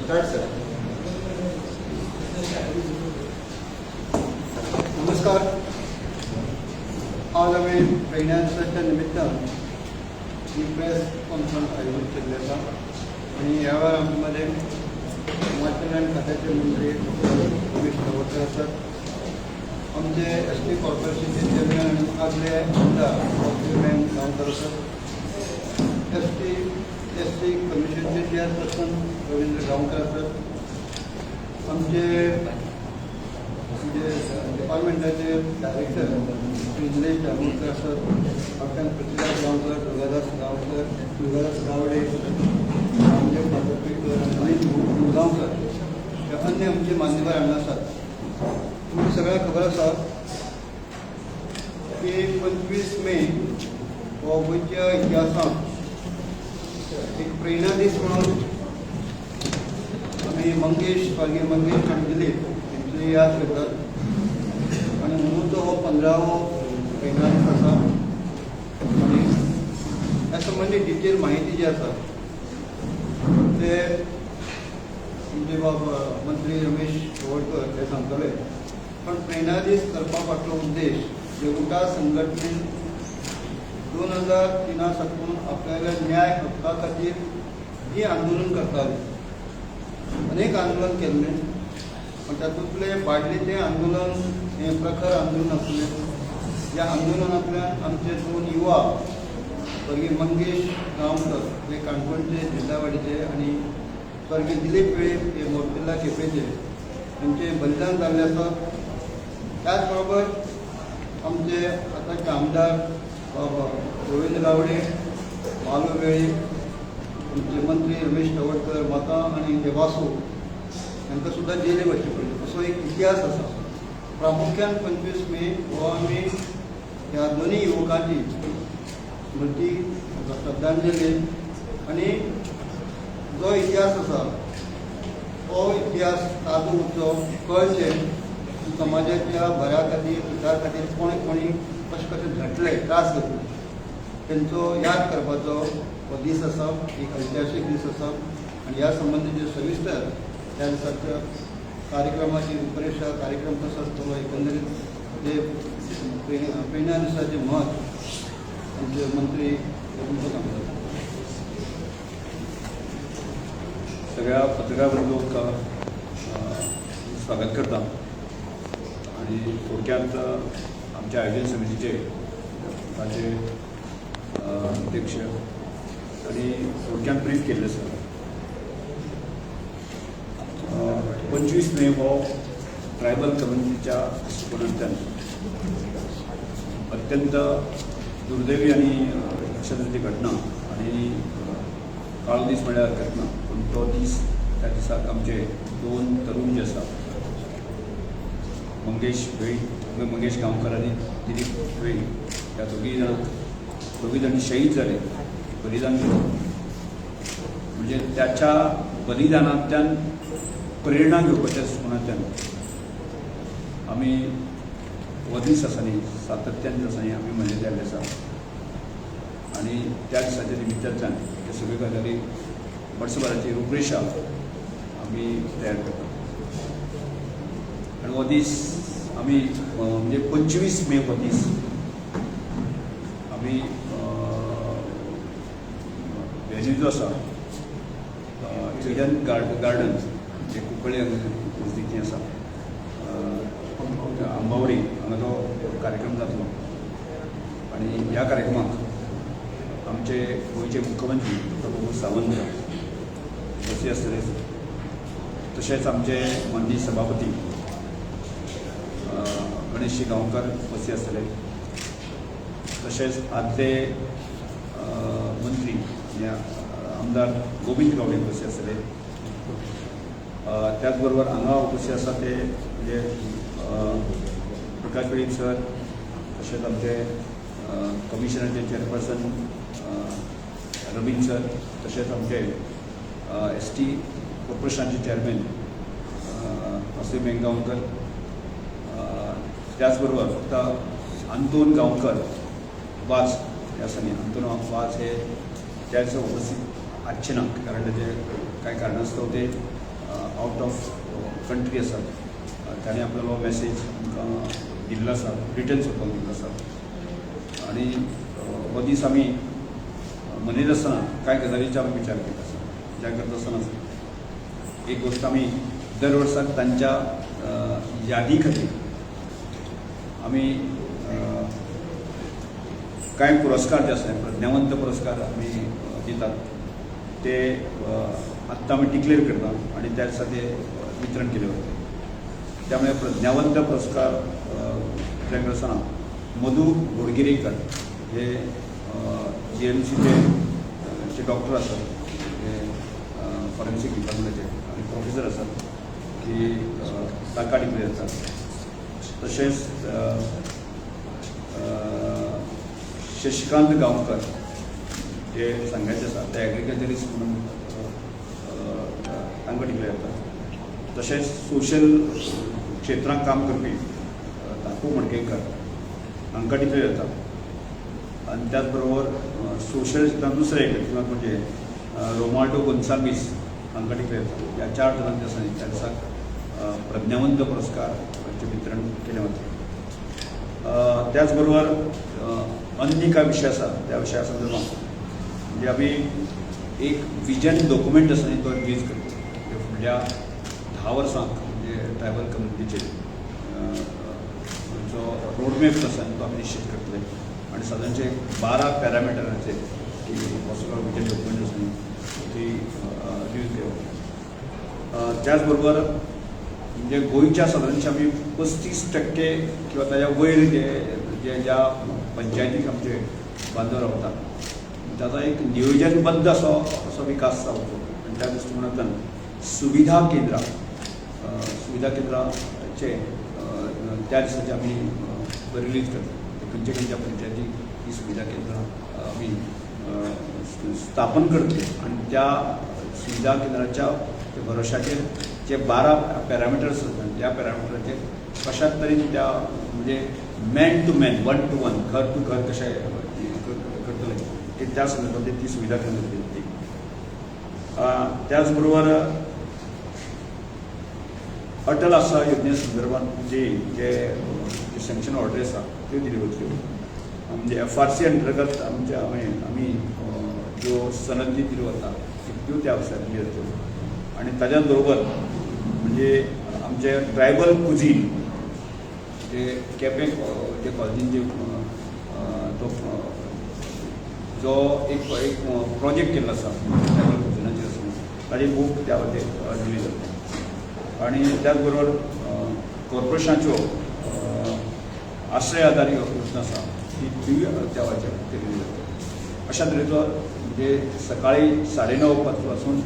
Start sir. नमस्कार. आज आम्ही प्रेग्नन्सीच्या निमित्तान ही प्रेस कॉन्फरन्स आयोजित केल्ली आसा आणि ह्या वेळामध्ये समाज कल्याण खात्याचे मंत्री रमेश तवडकर आसात. आमचे एसटी कॉर्पोरेशनचे चेअरमॅन आणि आदले आमदार मॅम गांवकर आसात. एसटी कमिशनचे चेअरपर्सन रवींद्र गांवकर आसात. आमचे डिपार्टमेंटाचे डायरेक्टर निलेश जांभूळकर आसात. डॉक्टर पृथ्वीराज गांवकर, दुर्गादास गावडे, रामदेव पाटोळेकर, अनिल मुरगांवकर हे अन्य आमचे मान्यवर हांगा आसात. तुमकां सगळ्यांक खबर आसा की 25 मे हो गोंयच्या इतिहासांत एक प्रेरणा दीस म्हणून आमी स्वर्गीय मंगेश आणि दिलीप यांची याद करतात आणि म्हणून तो हो 15वो प्रेरणा दीस आसा. आणि ह्या संबंधी डिटेल माहिती जी आसा ते म्हणजे मंत्री रमेश तवडकर हे सांगतले. पण प्रेरणा दीस करपा फाटलो उद्देश देवुटा संघटनेन 2003 साकून आपल्याला न्याय हक्का खातीर जी आंदोलन करताली, अनेक आंदोलन केल्लें, पण तातूंतले फाटलें तें आंदोलन हें प्रखर आंदोलन आसलें. ह्या आंदोलनांतल्यान आमचे 2 युवा स्वर्गीय मंगेश गांवकर हे काणकोणचे जिल्लावाडीचे आणि स्वर्गीय दिलीप पेळे हे मोरपिल्ला केपेचे यांचे बलिदान जाल्लें आसा. त्याच बरोबर आमचे आतांचे आमदार गोविंद गावडे, मालू वेळी, आमचे मंत्री रमेश तवडकर, माता आणि देवासू हांकां सुद्दां जेली वचचें पडलें. असो एक इतिहास आसा. प्रामुख्यान 25 मे हो आमी ह्या दोनूय युवकांची स्मृती श्रद्धांजली आणि जो इतिहास आसा तो इतिहास ताजो उरचो, कळचें समाजाच्या बऱ्या खातीर हिता खातीर कोणी कशें झटले, त्रास घेतले तेंचो याद करपाचो हो दीस आसा. एक ऐतिहासीक दीस आसा आणि ह्या संबंधीचे सविस्तर त्या दिसाच्या कार्यक्रमाची रूपरेषा, कार्यक्रम कसो आसतलो, एकंदरीत जे प्रेरणा दिसाचे म्हत्व आमचे मंत्री तुमकां सांगतात. सगळ्या पत्रकार बंधूंक स्वागत करता. आणि थोडक्यात आमच्या आयोजन समितीचे ताचे अध्यक्ष आणि थोडक्यात ब्रीफ केल्लें आसा. 25 मे हो ट्रायबल कम्युनिटीच्या दृश्टिकोनांतल्यान अत्यंत दुर्दैवी आणि लक्षांतली घटना आणि काळो दीस म्हळ्यार हरकत ना. पूण तो दीस त्या दिसाक आमचे 2 तरुण जे आसा मंगेश गांवकर आणि दिलीप वेळी ह्या दोघी जाणी शहीद जाले, बलिदान दिलें. म्हणजे त्याच्या बलिदानांतल्यान प्रेरणा घेवपाच्या दृश्टिकोनांतल्यान आमी हो दीस आसा न्ही सातत्यान दिसांनी आमी मनयले आयल्ले आसा. आणि त्या दिसाच्या निमित्तान हे सगळे गजाली वर्सभराची रूपरेषा आमी तयार करता. आणि हो दीस आमी म्हणजे 25 मे हो दीस आमी वेन्यू जो आसा इडन गार्डन जे कुंकळे नजदीकी आसा आंबावडी हांगा तो कार्यक्रम जातलो. आणि ह्या कार्यक्रमाक आमचे गोंयचे मुख्यमंत्री प्रमोद सावंत उपस्थित आसतले. तशेंच आमचे माननीय सभापती गणेशजी गांवकर उपस्थित आसतले. तशेंच आदले मंत्री आमदार गोविंद गावडे उपस्थित आसतले. त्याच बरोबर हांगा उपस्थित आसा ते म्हणजे प्रकाश वेळीप सर, तशेंच आमचे कमिशनरचे चेअरपर्सन रवींद्र सर, तशेंच आमचे एसटी कॉर्पोरेशनाचे चेअरमॅन असीम गांवकर, त्याचबरोबर फक्त अंतोन गांवकर वाज हे आसा न्ही, अंतोन वाज हे त्याच उपस्थित आजचे ना, कारण त्याचे काही कारणास्तव ते आउट ऑफ कंट्री आसात ताणें आपलो मॅसेज आमकां दिल्लो आसा, रिटर्न स्वरूपाक दिल्लो आसा. आनी हो दीस आमी मनयत आसतना कांय गजालींचो आमी विचार केलो आसा. विचार करता आसतना एक गोश्ट आमी दर वर्साक तांच्या यादी खातीर आमी कांय पुरस्कार जे आसा प्रज्ञावंत पुरस्कार आमी दितात ते आत्तां आमी डिक्लेअर करता आनी त्या दिसा ते वितरण केले वता. त्यामुळे प्रज्ञावंत पुरस्कार वितरण करतना मधू बोडगिरेकर हे GMCचे डॉक्टर आसात, हे फॉरेन्सीक डिपार्टमेंटाचे आनी प्रोफेसर आसात की ताका डिक्लेअर जातात. तशेंच शशिकांत गांवकर जे सांगायचे आसा ते एग्रिकल्चरिस्ट म्हणून तांकां डिक्लेअर जातात. तशेंच सोशल क्षेत्रांत काम करपी ताकू मडकेकर हांकां डिक्लेअर जाता. आनी त्याच बरोबर सोशल क्षेत्रांत दुसरे एक व्यक्तिमत्व म्हणजे रोमाल्डो गोन्साल्वीस हांकां डिक्लेअर जाता. ह्या 4 जाणांच्या दिसांनी त्या दिसाक प्रज्ञावंत पुरस्काराचें वितरण केलें वता. त्याचबरोबर अन्य काय विषय आसा त्या विशया संदर्भात म्हणजे आमी एक विजन डॉक्युमेंट आसा न्ही तो रिलीज करता. फुडल्या 10 वर्सांक म्हणजे ट्रायबल कम्युनिटीचेर जो रोडमॅप आसा तो आमी निश्चित करतले आनी सादारणचे 12 पॅरामिटराचेर की हो सगळो विजन डॉक्युमेंट आसा न्ही ती रिलीज केलो. त्याचबरोबर म्हणजे गोंयच्या सादारणचे आमी 35% किंवा ताच्या वयर जे ज्या पंचायतीक आमचे बांदव रावतात ताचो एक नियोजनबद्ध असो विकास जावचो. आनी त्या दृश्टिकोनांतल्यान सुविधा केंद्राचे त्या दिसाचे आमी रिलीज करता. खंयच्या खंयच्या पंचायतीक ही सुविधा केंद्रां आमी स्थापन करतले आनी त्या सुविधा केंद्राच्या भरोशाचेर जे 12 पॅरामिटर्स आसात त्या पॅरामिटराचेर कशाच तरेन त्या म्हणजे मॅन टू मॅन, 1 to 1 घर टू घर कशें करतले की त्या संदर्भात ती सुविधा केंद्र दिली. त्याचबरोबर अटल आसा योजने संदर्भात जे सँक्शन ऑर्डर आसा त्यो दिल्यो वतल्यो. म्हणजे FRC अंतर्गत आमी ज्यो सनदी दिल्यो वता त्यो त्या वर्साक दिल्यो वतल्यो. आनी ताच्याच बरोबर म्हणजे आमचे ट्रायबल कुझीन जे केपें जे कॉलनीन जे तो जो एक प्रोजेक्ट केल्लो आसा ट्रायबल कुझिनाचेर आसून ताची बूक त्या खातीर दिली जाता. आनी त्याच बरोबर कॉर्पोरेशनाच्यो आश्रय आधार योजना आसा ती त्या वेळाचेर दिली जाता. अशा तरेचो म्हणजे सकाळी 9:30 पासून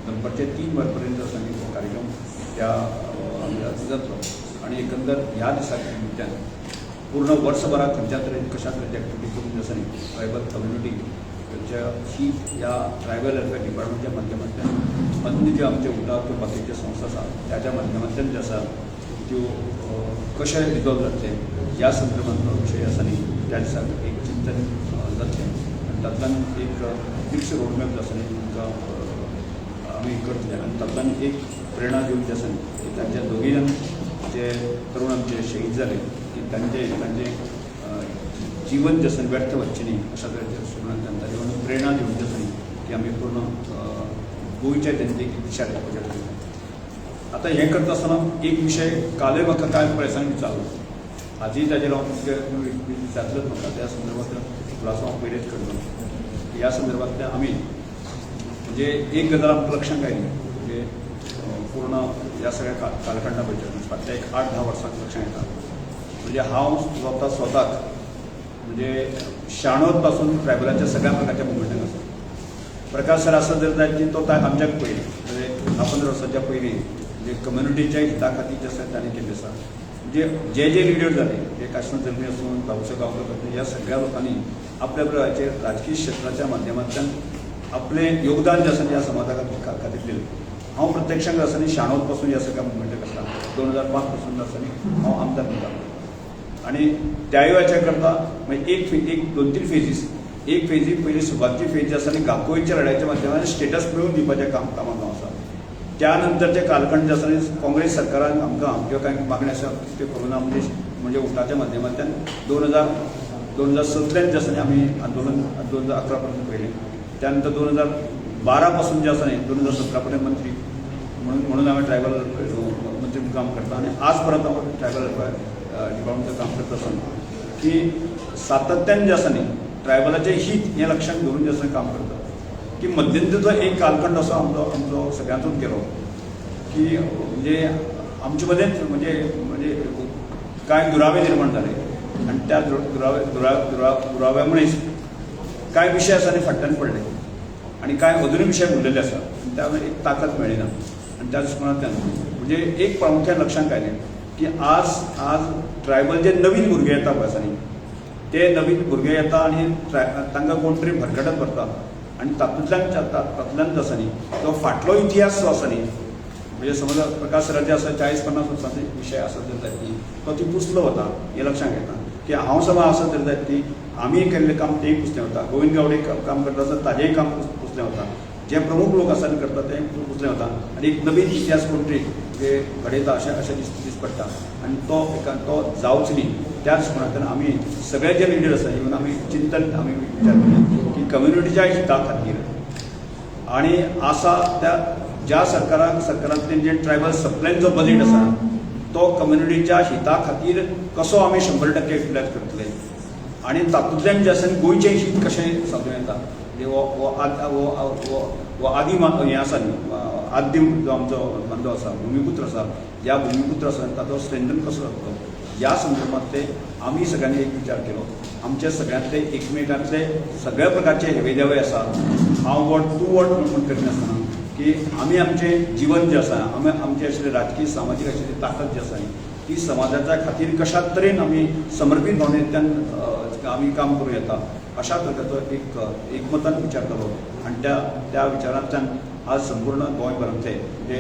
दनपारचे 3 वरांपर्यंत हो कार्यक्रम त्या जातलो. आनी एकंदर ह्या दिसाच्या निमित्यान पूर्ण वर्सभराक खंयच्या तरेन कशा तरेची एक्टिविटी करून आसा न्ही ट्रायबल कम्युनिटी ही ह्या ट्रायबल वेलफेअर डिपार्टमेंटच्या माध्यमांतल्यान अन्य जे आमचे उरतात किंवा बाकीचे संस्था आसा त्याच्या माध्यमांतल्यान जे आसा त्यो कशे रिजॉल्व जातले ह्या संदर्भांतलो विशय आसा न्ही त्या दिसाक एक चिंतन जातलें. आनी तातूंतल्यान एक फिक्स रोडमॅप जो आसा न्ही तुमकां आमी करतले आनी तातूंतल्यान एक प्रेरणा दिवंक जे आसा न्ही की तांच्या दोगूय जाण जे तरूण आमचे शहीद जाले की तांचे जीवन जे आसा व्यर्थ वचचें न्ही अशा तरेच्या दृश्टिकोनांतल्यान ताजे वांगडा प्रेरणा दिवंक जे आसा न्ही की आमी पूर्ण गोंयच्या जनतेक दिशा दाखोवचे पडटले. आतां हें करता आसतना एक विशय कालय म्हाका कांय प्रेसांनी विचारलो, आजूय ताजेर हांव विचारलोच म्हाका त्या संदर्भांतल्यान खुलासो हांव पयलेंच करतलो. ह्या संदर्भांतल्यान आमी म्हणजे एक गजाल आमकां लक्षांत आयली म्हणजे पूर्ण ह्या सगळ्या कालखंडा भितर फाटल्या एक 8-10 वर्सांक लक्षांत येता म्हणजे हांव स्वताक म्हणजे 96 पासून ट्रायबलाच्या सगळ्या प्रकारच्या मुवमेंटाक आसा. प्रकाश सर आसा जर जायत तो आमच्याक पयलीं म्हणजे 10-15 वर्सांच्या पयलीं म्हणजे कम्युनिटीच्या हिता खातीर जे आसा ताणें केल्लें आसा. म्हणजे जे लिडर जाले जे काश्मीर जल्मी आसून गांवचो गांवकर ह्या सगळ्या लोकांनी आपल्या प्रकारचे राजकीय क्षेत्राच्या माध्यमांतल्यान आपलें योगदान जे आसा ह्या समाजा खातीर दिलें. हांव प्रत्यक्षांत आसा न्ही 96 पासून ह्या सगळ्या मुवमेंटाक आसा. 2005 पासून आसा न्ही हांव आमदार म्हणटा आनी त्याय वेळाच्या करता मागीर एक 2-3 फेजीस. एक फेजी पयली सुरवातीची फेज जी आसा न्ही गांवकोयच्या लढायच्या माध्यमांतल्यान स्टेटस मेळोवन दिवपाचें कामाक हांव आसा. त्यानंतरचे कालखंड जे आसा काँग्रेस सरकारान आमकां ज्यो कांय मागण्यो आसा त्यो कोरोना म्हणजे उठाच्या माध्यमांतल्यान 2017 जे आसा न्ही आमी आंदोलन 2011 पर्यंत पयलें. त्यानंतर 2012 पासून जे आसा न्ही 2017 पर्यंत मंत्री म्हणून हांवें ट्रायबल मंत्री काम करता आनी आज परत हांव ट्रायबल डिपार्टमेंटाचें काम करता आसतना की सातत्यान जे आसा न्ही ट्रायबलाचें हित हें लक्षांत दवरून जे आसा काम करता की मध्यंतरीचो एक कालखंड असो आमचो सगळ्यांचोच गेलो की म्हणजे आमचे मदेंच म्हणजे कांय दुरावे निर्माण जाले आनी त्या दुराव्यामुळेच कांय विशय आसा न्ही फाटल्यान पडले आनी कांय अजुनूय विशय उरलेले आसा त्या एक ताकद मेळ्ळी ना आनी त्या दृश्टिकोनांतल्यान म्हणजे एक प्रामुख्यान लक्षांत आयलें की आज ट्रायबल जे नवीन भुरगे येता पळय आसा न्ही ते नवीन भुरगे येता आनी तांकां कोण तरी भरकटत व्हरता आनी तातूंतल्यान जो आसा न्ही तो फाटलो इतिहास जो आसा न्ही म्हणजे समज प्रकाश सराचे आसा 40-50 वर्सांचे विशय आसा जर जायत न्ही तो ती पुसलो वता हें लक्षांत घेता की हांव समज आसत जर जायत ती आमी केल्लें काम तेंय पुसलें वता गोविंद गावडे काम करता आसता ताजेंय काम पुसलें वता जे प्रमुख लोक आसा करता तें पुसलें वता आनी एक नवीन इतिहास कोण तरी जे घडयता अशें दीस पडटा आनी तो जावच न्ही त्याच दृश्टिकोनांतल्यान आमी सगळे जे लिडर आसा इवन आमी चिंतन आमी विचार केले की कम्युनिटीच्या हिता खातीर आनी आसा त्या ज्या सरकारांतल्यान जे ट्रायबल सप्लायन बजेट आसा तो कम्युनिटीच्या हिता खातीर कसो आमी 100% युटिलायज करतले आनी तातूंतल्यान जे आसा गोंयचें हीत कशें सादूर येता वो आदी हें आसा न्ही आद्य जो आमचो बांदो आसा भुमिपुत्र आसा ज्या भुमिपुत्र आसा ताचो स्ट्रेंथन कसो जातलो ह्या संदर्भांतले आमी सगळ्यांनी एक विचार केलो आमचे सगळ्यांतले एकमेकांतले सगळ्या प्रकारचे हेवेदेवे आसा हांव वट तूं वट म्हणून करिनासतना की आमी आमचें जीवन जें आसा आमचे आशिल्ले राजकीय सामाजीक आशिल्ली ताकद जी आसा ती समाजाच्या खातीर कशा तरेन आमी समर्पीत भावनेंतल्यान आमी काम करूं येता अशा प्रकारचो एकमतान विचार केलो आनी त्या विचारांतल्यान आज संपूर्ण गोंयभरांतले म्हणजे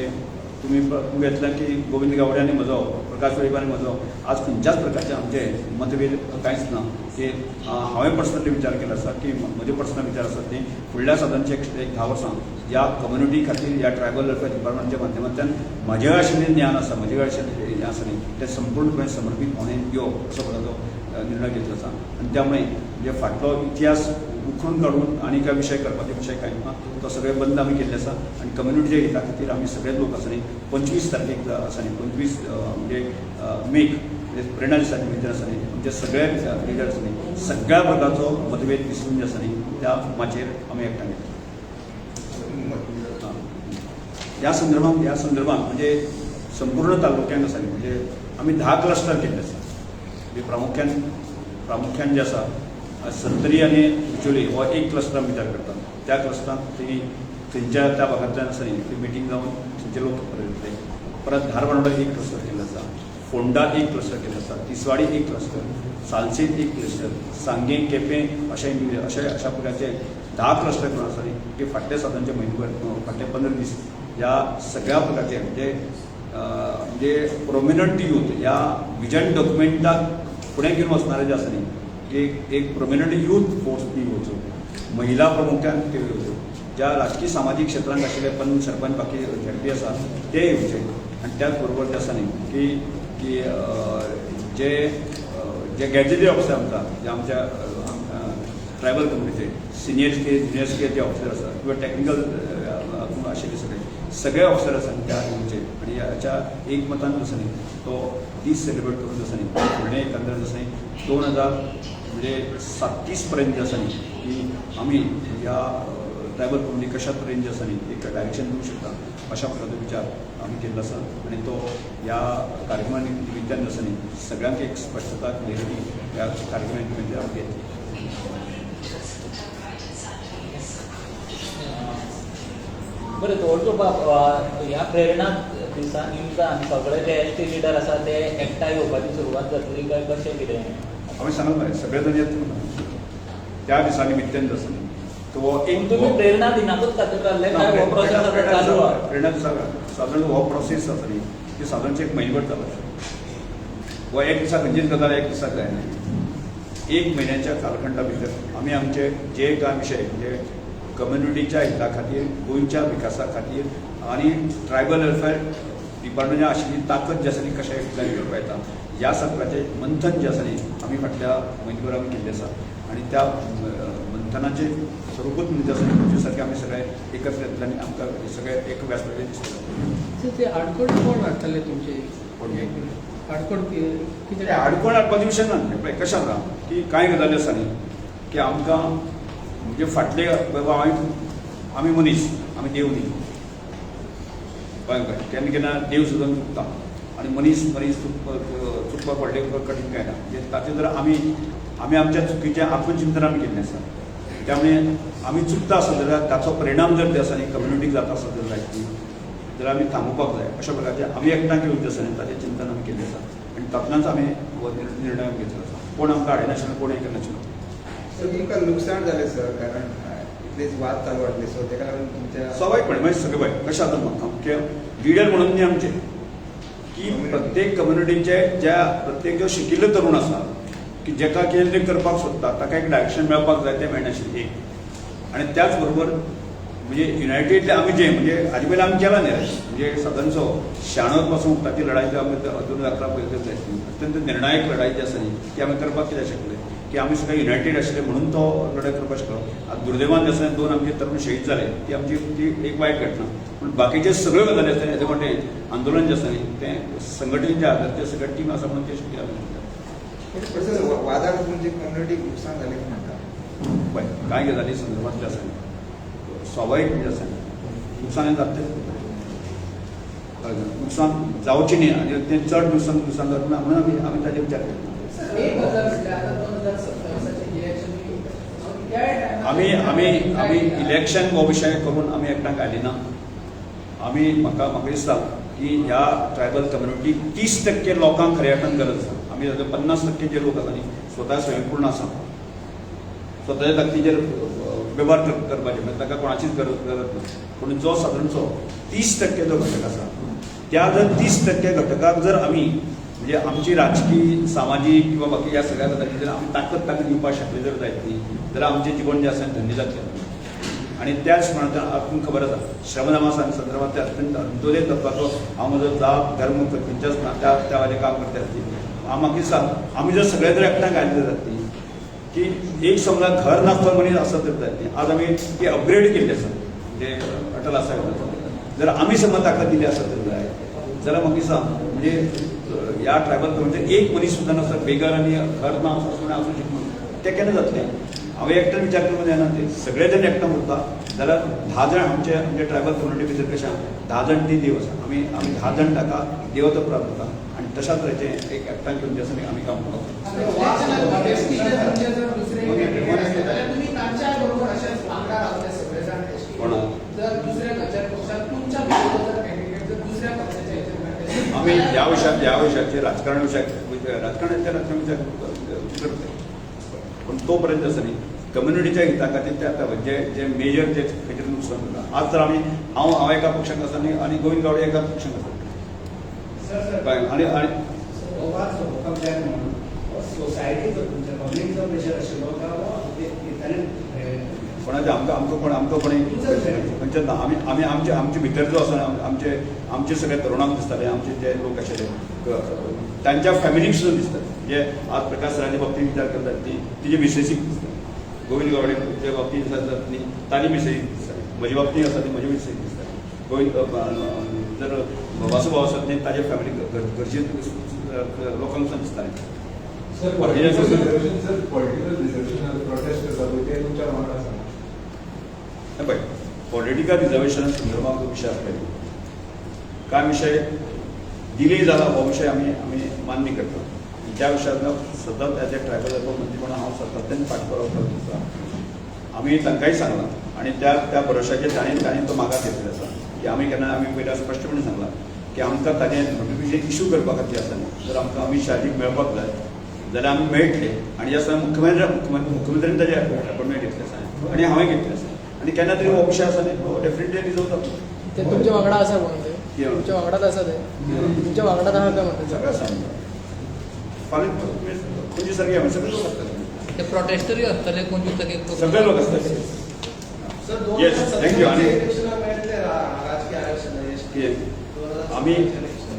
तुमी घेतलें की गोविंद गावडे आनी म्हजो प्रकाश वेळीप आनी म्हजो आज खंयच्याच प्रकारचे आमचे मतभेद कांयच ना की हांवें पर्सनली विचार केलो आसा की म्हजे पर्सनल विचार आसात ती फुडल्या साधारणचे एक 10 वर्सां ह्या कम्युनिटी खातीर ह्या ट्रायबल वेलफेअर डिपार्टमेंटाच्या माध्यमांतल्यान म्हजें आशिल्लें ज्ञान आसा म्हजें आशिल्लें हें आसा न्ही तें संपूर्णपणे समर्पीत भावनेन घेवप असो प्रकारचो निर्णय घेतलो आसा आनी त्यामुळे म्हणजे फाटलो इतिहास उखलून काडून आनी काय विशय करपाचे विशय कांय ना तो सगळे बंद आमी केल्ले आसा आनी कम्युनिटीच्या हिता खातीर आमी सगळे लोक आसा न्ही 25 तारखेक आसा न्ही 25 म्हणजे मेक म्हणजे प्रेरणा दिसा निमित्तान आसा न्ही आमचे सगळे लिडर्स न्ही सगळ्या वर्गाचो मतभेद विसरून जे आसा न्ही त्या माचयेर आमी एकठांय येता. ह्या संदर्भात म्हणजे संपूर्ण तालुक्यांत आसा न्ही म्हणजे आमी 10 क्लस्टर केल्ले आसा म्हणजे प्रामुख्यान जे आसा सत्तरी आनी बिचोली हो एक क्लस्टर विचार करता त्या क्लस्टरांत थंयच्या त्या भागांतल्यान आसा न्ही ती मिटींग जावन थंयचे लोक येतले परत धारबांदोडा एक क्लस्टर केल्लो आसा फोंडा एक क्लस्टर केल्लो आसा तिसवाडी एक क्लस्टर सालसेत एक क्लस्टर सांगें केपें अशा प्रकारचे 10 क्लस्टर करून आसा न्ही की फाटल्या साधारणचे म्हयनोभर फाटले 15 दीस ह्या सगळ्या प्रकारचे म्हणजे प्रोमिनंट यूथ ह्या विजन डॉक्युमेंटाक फुडें घेवन वचणारे जे आसा न्ही एक प्रोमिनंट यूथ फोर्स ती येवच्यो महिला प्रमुख्यान त्यो येवच्यो ज्या राजकीय सामाजीक क्षेत्रांत आशिल्ले पंच सरपंच बाकी झेडपी आसा ते येवचे आनी त्याच बरोबर जे आसा न्ही की जे गॅजेटरी ऑफिसर आमकां जे आमच्या ट्रायबल कम्युनिटीचे सिनियर स्केल ज्युनियर स्केल जे ऑफिसर आसा किंवा टॅक्निकल आशिल्ले सगळे ऑफिसर आसा त्या येवचे आनी हाच्या एकमतान आसा न्ही तो दीस सेलिब्रेट करून आसा न्ही फुडलें एकंदर आसा न्ही 2037 पर्यंत जे आसा न्ही की आमी ह्या ट्रायबल कम्युनिटी कशा तरेन जे आसा न्ही एक डायरेक्शन दिवंक शकता अशा प्रकारचो विचार आमी केल्लो आसा आनी तो ह्या कार्यक्रमा निमित्यान आसा न्ही सगळ्यांक एक स्पश्टता क्लियरिटी ह्या कार्यक्रमा निमित्यान आमी घेतली. बरें दवरचो ह्या प्रेरणा दिसा निमतान सगळे जे एस टी लिडर आसा ते एकठांय येवपाची सुरवात जातली काय कशें कितें हांवें सांगलें मरे सगळे जण येत त्या दिसा निमित्यान आसा न्ही तो एक तुमी प्रेरणा दिनाकूच खातीर काडले काय हो प्रोसेस आतां चालू आहा प्रेरणा दिसा सादारण हो प्रोसेस आसा न्ही ती सादारणचे एक म्हयनोभर जाला हो एक दिसा खंयचीच गजाल एक दिसाक जायना 1 म्हयन्याच्या कालखंडा भितर आमी आमचे जे कांय विशय म्हणजे कम्युनिटीच्या हिता खातीर गोंयच्या विकासा खातीर आणि ट्रायबल वेलफेअर डिपार्टमेंट आशिल्ली ताकद जी आसा ती कशा ठिकाणी घेवपा येता ह्या सगळ्याचें मंथन जें आसा न्ही आमी फाटल्या म्हयनेभर आमी केल्लें आसा आणि त्या मंथनाचे स्वरूपच म्हणजे आसा न्ही सारखे आमी सगळे एकत्र येतले आनी आमकां सगळे एक व्यासपीठ दिसतलें. ते आडकोड कोण हाडटाले तुमचे आडकोड कितें आडकोण हाडपाचो विशय ना पळय कशें आसा की कांय गजाली आसा न्ही की आमकां म्हणजे फाटले बाबा आमी मनीस आमी देव न्ही कळ्ळें केन्ना केन्ना देव सुद्दां चुकता आणि मनीस चुकपाक व्हडलें कठीण कांय ना म्हणजे ताचें जर आमी आमच्या चुकीचें आत्मचिंतन आमी केल्लें आसा त्यामुळे आमी चुकता आसत जाल्यार ताचो परिणाम जर ते आसा न्ही कम्युनिटीक जाता आसत जाल्यार लायक जाल्यार आमी थांबोवपाक जाय अशा प्रकारचे आमी एकठांय येवंक जाय आसा न्ही ताचें चिंतन आमी केल्लें आसा आनी तातूंतल्यानच आमी निर्णय घेतलो आसा कोण आमकां हाडिनाशिल्लो कोण हें करनाशिल्लो. सर तुमकां लुकसाण जालें सर कारण इतलेच वाद चालू आसले सो तेका लागून तुमच्या स्वाभाविकपणे म्हणजे सगळें पळय कशें जाता म्हाका लिडर म्हणून न्ही आमचे की प्रत्येक कम्युनिटीचे ज्या प्रत्येक जो शिकिल्लो तरूण आसा की जेका कितें तरी करपाक सोदता ताका एक डायरेक्शन मेळपाक जाय तें मेळनाशिल्लें एक आणि त्याच बरोबर म्हणजे युनायटेडले आमी जे म्हणजे हाजे पयलीं आमी केला न्ही म्हणजे सदनचो शाणोर पासून उक्ताची लढाई जो आमी 2011 पयलीं जाय अत्यंत निर्णायक लढाई जी आसा न्ही ती आमी करपाक कित्याक शकले की आमी सगळे युनायटेड आशिल्ले म्हणून तो लढाई करपाक शकलो. आतां दुर्दैवान जे आसा 2 आमचे तरुण शहीद जाले ती आमची ती एक वायट घटना पूण बाकीचे सगळ्यो गजाली आसा हेजे फाटें आंदोलन जें आसा न्ही तें संघटीत जें आसा ते सगळे टीम आसा म्हणून ते शक्य सर वादाक म्हणजे कम्युनिटीक नुकसान जालें म्हणटा पळय कांय गजाली संदर्भांत जे आसा न्ही स्वाभाविक जे आसा नुकसान जातलें नुकसान जावचें न्ही आनी तें चड नुकसान जावचें ना म्हणून आमी ताजेर विचार करता. आमी इलेक्शन हो विशय करून आमी एकठांय आयली ना. आमी म्हाका दिसता की ह्या ट्रायबल कम्युनिटीक 30% लोकांक खऱ्या अर्थान गरज आसा. आमी 50% जे लोक आसा न्ही स्वता स्वयंपूर्ण आसा स्वताच्या ताकदीचेर वेव्हार करपाचे म्हणजे ताका कोणाचीच गरज ना पूण जो सादारणचो 30% जो घटक आसा त्या जर 30% घटकाक जर आमी म्हणजे आमची राजकीय सामाजीक किंवा बाकी ह्या सगळ्या गजाली जर आमी ताकद दिवपाक शकले जर जायत न्ही जाल्यार आमचें जीवन जें आसा धन्य जातलें. आनी त्याच प्रमाणे आमकां खबर आसा श्रमदामा संदर्भात ते अत्यंत अंत्योदय तत्वाचो हांव म्हजो जाप धर्म खंयच्याच ना त्या वाजे काम करता आसतली हांव म्हाका दिसता आमी जर सगळे जर एकठांय घातले जातली की एक समजा घर नासतो मनीस आसत तर जाय न्ही आज आमी ती अपग्रेड केल्ली आसा म्हणजे अटल आसा जर आमी समज ताकद दिली आसत तर जाय जाल्यार म्हाका दिसता म्हणजे ह्या ट्रायबल म्हणजे एक मनीस सुद्दां नासता बेगर आनी घर ना असं आसूं शकना तें केन्ना जातलें. हांवें एकट्यान विचार करूंक जायना ते सगळे जण एकठांय उरता जाल्यार 10 जाण आमचे ट्रायबल कम्युनिटी भितर कशें 10 जाण ती देव आसा आमी 10 जाण ताका देवतो प्राप्त करता आनी तशाच तरेचें एक एकठांय घेवन जे आसा आमी काम करता. आमी ह्या विशयाचेर राजकारणाच्या करते पूण तो पर्यंत आसा न्ही कम्युनिटीच्या हिता खातीर ते जे मेजर जे खंय तरी नुकसान जाता आज तर हांव एका पक्षाक आसा न्ही आनी गोविंद गावडे एका पक्षाक आसा आनी कोणाचे आमकां कोणी खंयचेच ना आमी आमचे भितर जो आसा आमचे सगळे तरुणांक दिसताले आमचे जे लोक आशिल्ले तांच्या फॅमिलीक सुद्दां दिसता जे आज प्रकाश सरांच्या बाबतींत विचार करतात तिजे मिसेसीक दिसता गोविंद गावडेच्या बाबतींत आसात न्ही ताजी मिसेसीक दिसता म्हजे बाबतींत आसा ती म्हजी मिसेसीक दिसता गोविंद जर वासुभाव आसत न्ही ताजे फॅमिलीक घरचे लोकांक सुद्दां दिसताले. पळय पॉलिटिकल रिजर्वेशना संदर्भात विशय आसले कांय विशय डिले जाला हो विशय आमी मान्य करता त्या विशयाक सतत एज ए ट्रायबल मंत्री म्हणून हांव सातत्यान फाटपुराव करत आसा. आमी तांकांय सांगलां आनी त्या भरोशाचेर ताणें तो मागास घेतलेलो आसा की आमी पयलीं स्पश्टपणे सांगलां की आमकां ताजें नोटिफिकेशन इशू करपा खातीर आसा न्ही जर आमकां अमित मेळपाक जाय जाल्यार आमी मेळटले आनी ह्या सगळ्या मुख्यमंत्र्यान ताजे अपॉइंटमेंट घेतलें आसा आनी हांवें घेतलें आसा आनी केन्ना तरी हो विशय आसा न्ही तो डेफिनेटली रिजोल्व जाता. ते तुमच्या वांगडा आसा म्हणून ते तुमच्या वांगडाच आसा ते तुमच्या वांगडाच आहा काय म्हणटा सगळें आसा फाल्यां खंयचे सारके आमी सगळे लोक आसतले ते प्रोटेस्टरी आसतले कोण सगळे लोक आसतले. Yes thank you. आनी इलेक्शनाक मेळटले राजकीय कितें आमी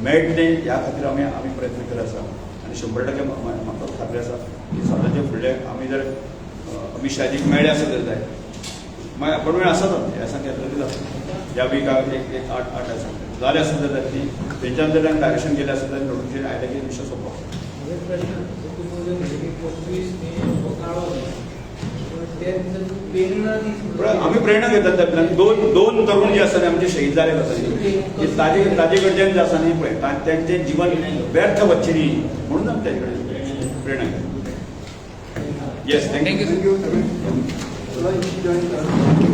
मेळट न्ही ह्या खातीर आमी प्रयत्न करत आसा आनी 100% म्हाका खात्री आसा की सदांचे फुडले आमी जर अमित शाजीक मेळ्ळे आसत जाय मागीर अपॉइंटमेंट आसात हे सांग घेतलेली जाता ह्या विकाक एक 8 आसा जाले आसत जाल्यार ती तेंच्यान जर डायरेक्शन केलें आसत जाल्यार नोटिफिकेशन आयलें की विशय सोंपप आमी प्रेरणा घेतात त्यातल्यान दोन तरुण जे आसा आमचे शहीद जाले आसा ताजे कडच्यान जे आसा न्ही पळय तेंचें जीवन व्यर्थ वच्चें न्ही म्हणून आमी तेजे कडेन प्रेरणा घेतात येस थँक्यू थँक्यू